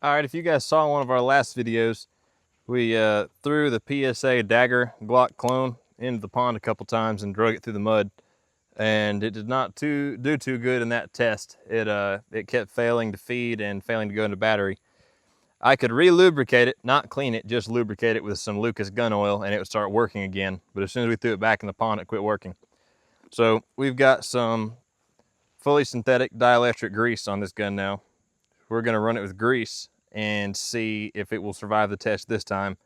All right, if you guys saw one of our last videos, we threw the PSA Dagger Glock clone into the pond a couple times and drug it through the mud, and it did not do too good in that test. It kept failing to feed and failing to go into battery. I could re-lubricate it, not clean it, just lubricate it with some Lucas gun oil, and it would start working again. But as soon as we threw it back in the pond, it quit working. So we've got some fully synthetic dielectric grease on this gun now. We're going to run it with grease and see if it will survive the test this time.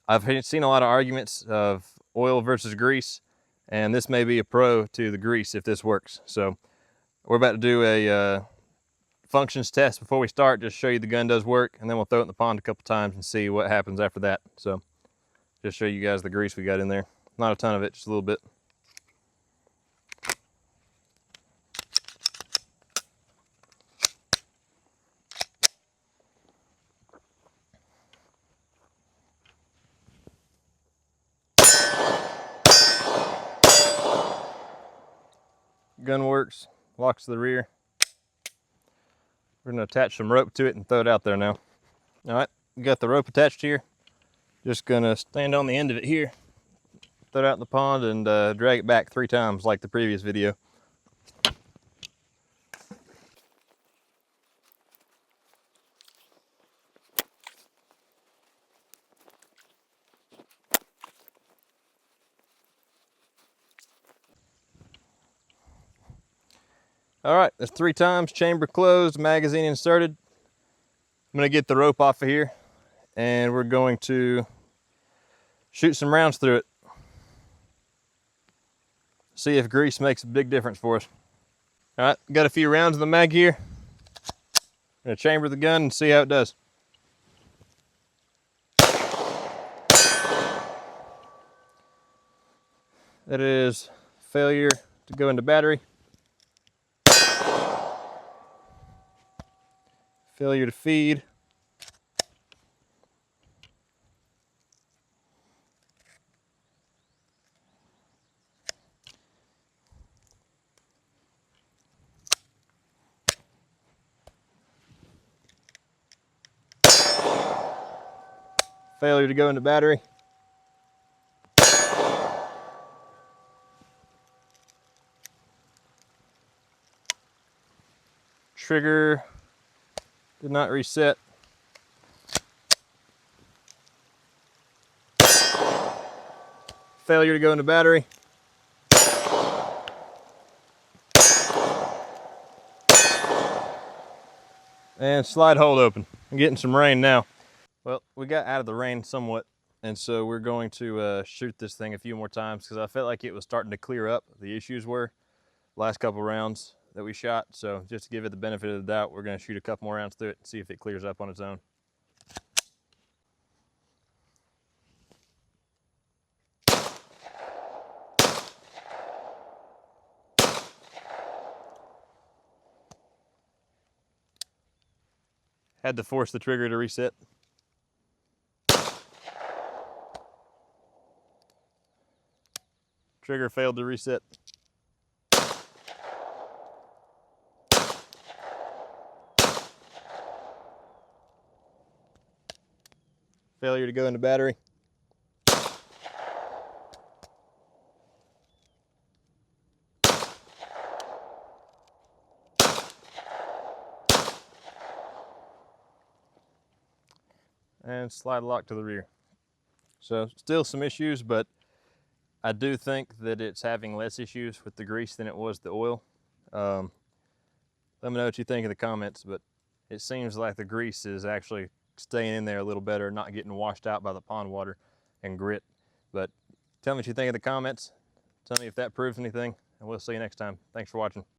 I've seen a lot of arguments of oil versus grease, and this may be a pro to the grease if this works. So we're about to do a functions test before we start, just show you the gun does work, and then we'll throw it in the pond a couple times and see what happens after that. So just show you guys the grease we got in there. Not a ton of it, just a little bit. Gun works, locks to the rear. We're gonna attach some rope to it and throw it out there now. All right, we got the rope attached here. Just gonna stand on the end of it here, throw it out in the pond, and drag it back 3 times like the previous video. All right, that's 3 times, chamber closed, magazine inserted. I'm gonna get the rope off of here, and we're going to shoot some rounds through it. See if grease makes a big difference for us. All right, got a few rounds in the mag here. I'm gonna chamber the gun and see how it does. That is failure to go into battery. Failure to feed. Failure to go into battery. Trigger did not reset. Failure to go into battery. And slide hold open. I'm getting some rain now. Well, we got out of the rain somewhat, and so we're going to shoot this thing a few more times because I felt like it was starting to clear up. The issues were last couple rounds that we shot, so just to give it the benefit of the doubt, we're going to shoot a couple more rounds through it and see if it clears up on its own. Had to force the trigger to reset. Trigger failed to reset. Failure to go into battery. And slide lock to the rear. So still some issues, but I do think that it's having less issues with the grease than it was the oil. Let me know what you think in the comments, but it seems like the grease is actually staying in there a little better, not getting washed out by the pond water and grit. But tell me what you think in the comments. Tell me if that proves anything, and we'll see you next time. Thanks for watching.